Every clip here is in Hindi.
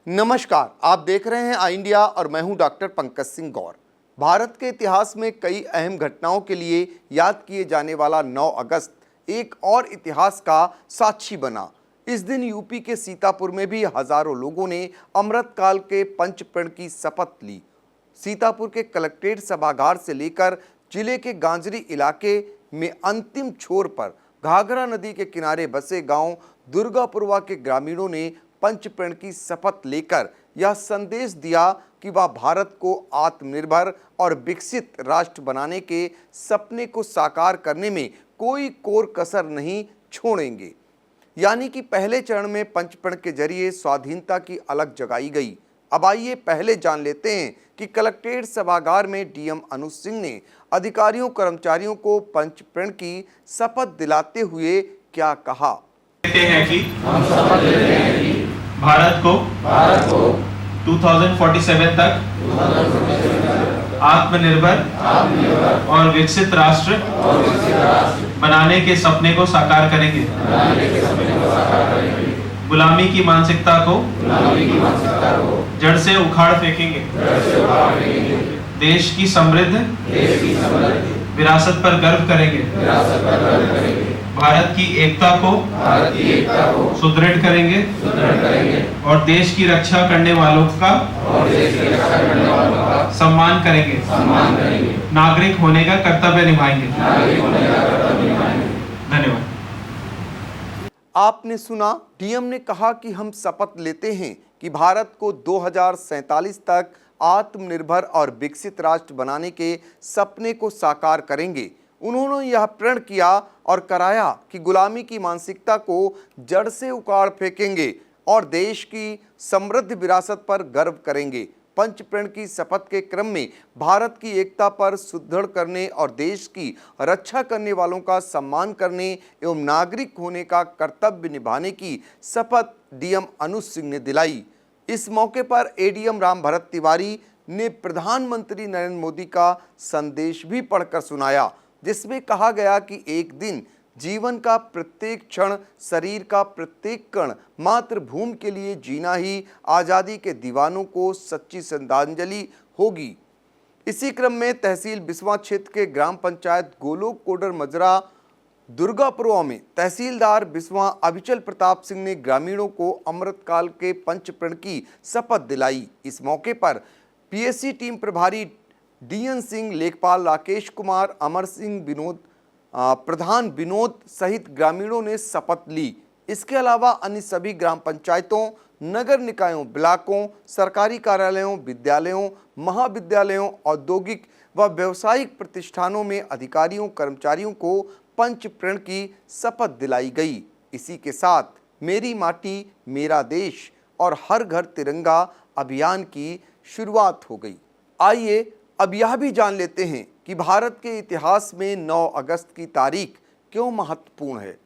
नमस्कार, आप देख रहे हैं आई इंडिया और मैं हूं डॉक्टर पंकज सिंह गौर। भारत के इतिहास में कई अहम घटनाओं के लिए याद किए जाने वाला 9 अगस्त एक और इतिहास का साक्षी बना। इस दिन यूपी के सीतापुर में भी हजारों लोगों ने अमृतकाल के पंचप्रण की शपथ ली। सीतापुर के कलेक्ट्रेट सभागार से लेकर जिले के गांजरी इलाके में अंतिम छोर पर घाघरा नदी के किनारे बसे गांव दुर्गापुरवा के ग्रामीणों ने पंचप्रण की शपथ लेकर यह संदेश दिया कि वह भारत को आत्मनिर्भर और विकसित राष्ट्र बनाने के सपने को साकार करने में कोई कोर कसर नहीं छोड़ेंगे। यानी कि पहले चरण में पंचप्रण के जरिए स्वाधीनता की अलग जगाई गई। अब आइए पहले जान लेते हैं कि कलेक्ट्रेट सभागार में डीएम अनुज सिंह ने अधिकारियों कर्मचारियों को पंचप्रण की शपथ दिलाते हुए क्या कहा। हम शपथ लेते हैं कि भारत को 2047 तक आत्मनिर्भर और विकसित राष्ट्र बनाने के सपने को साकार करेंगे। गुलामी की मानसिकता को जड़ से उखाड़ फेंकेंगे। देश की समृद्ध विरासत पर गर्व करेंगे। भारत की एकता को सुदृढ़ करेंगे और देश की रक्षा करने वालों का सम्मान करेंगे। नागरिक होने का कर्तव्य निभाएंगे। धन्यवाद। आपने सुना, डीएम ने कहा कि हम शपथ लेते हैं कि भारत को 2047 तक आत्मनिर्भर और विकसित राष्ट्र बनाने के सपने को साकार करेंगे। उन्होंने यह प्रण किया और कराया कि गुलामी की मानसिकता को जड़ से उखाड़ फेंकेंगे और देश की समृद्ध विरासत पर गर्व करेंगे। पंचप्रण की शपथ के क्रम में भारत की एकता पर सुदृढ़ करने और देश की रक्षा करने वालों का सम्मान करने एवं नागरिक होने का कर्तव्य निभाने की शपथ डीएम अनुज सिंह ने दिलाई। इस मौके पर एडीएम राम भरत तिवारी ने प्रधानमंत्री नरेंद्र मोदी का संदेश भी पढ़कर सुनाया, जिसमें कहा गया कि एक दिन जीवन का प्रत्येक क्षण, शरीर का प्रत्येक कण मातृभूमि के लिए जीना ही आज़ादी के दीवानों को सच्ची श्रद्धांजलि होगी। इसी क्रम में तहसील बिस्वा क्षेत्र के ग्राम पंचायत गोलोक कोडर मजरा दुर्गापुरवा में तहसीलदार बिस्वा अभिचल प्रताप सिंह ने ग्रामीणों को अमृतकाल के पंचप्रण की शपथ दिलाई। इस मौके पर पीएससी टीम प्रभारी डीएन सिंह, लेखपाल राकेश कुमार, अमर सिंह, विनोद प्रधान विनोद सहित ग्रामीणों ने शपथ ली। इसके अलावा अन्य सभी ग्राम पंचायतों, नगर निकायों, ब्लॉकों, सरकारी कार्यालयों, विद्यालयों, महाविद्यालयों, औद्योगिक व व्यावसायिक प्रतिष्ठानों में अधिकारियों कर्मचारियों को पंचप्रण की शपथ दिलाई गई। इसी के साथ मेरी माटी मेरा देश और हर घर तिरंगा अभियान की शुरुआत हो गई। आइए अब यह भी जान लेते हैं कि भारत के इतिहास में 9 अगस्त की तारीख क्यों महत्वपूर्ण है।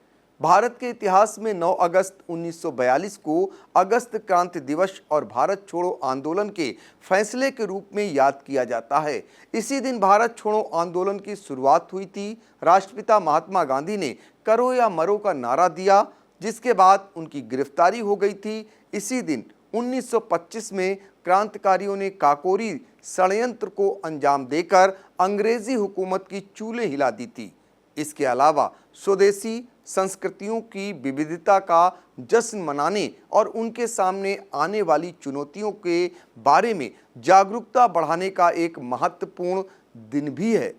भारत के इतिहास में 9 अगस्त 1942 को अगस्त क्रांति दिवस और भारत छोड़ो आंदोलन के फैसले के रूप में याद किया जाता है। इसी दिन भारत छोड़ो आंदोलन की शुरुआत हुई थी। राष्ट्रपिता महात्मा गांधी ने करो या मरो का नारा दिया, जिसके बाद उनकी गिरफ्तारी हो गई थी। इसी दिन 1925 में क्रांतिकारियों ने काकोरी षड्यंत्र को अंजाम देकर अंग्रेजी हुकूमत की चूल्हे हिला दी थी। इसके अलावा स्वदेशी संस्कृतियों की विविधता का जश्न मनाने और उनके सामने आने वाली चुनौतियों के बारे में जागरूकता बढ़ाने का एक महत्वपूर्ण दिन भी है।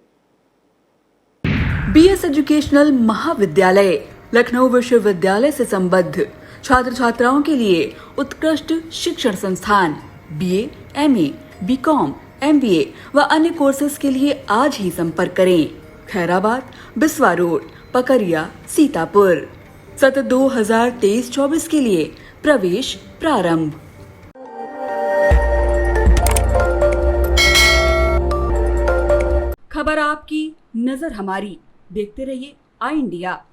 बीएस एजुकेशनल महाविद्यालय लखनऊ विश्वविद्यालय से संबद्ध छात्र छात्राओं के लिए उत्कृष्ट शिक्षण संस्थान बीए, एमए, बीकॉम, एमबीए व अन्य कोर्सेज के लिए आज ही संपर्क करें। खैराबाद, बिस्वा रोड, पकरिया, सीतापुर। सत्र 2023-24 के लिए प्रवेश प्रारंभ। खबर आपकी, नजर हमारी। देखते रहिए आई इंडिया।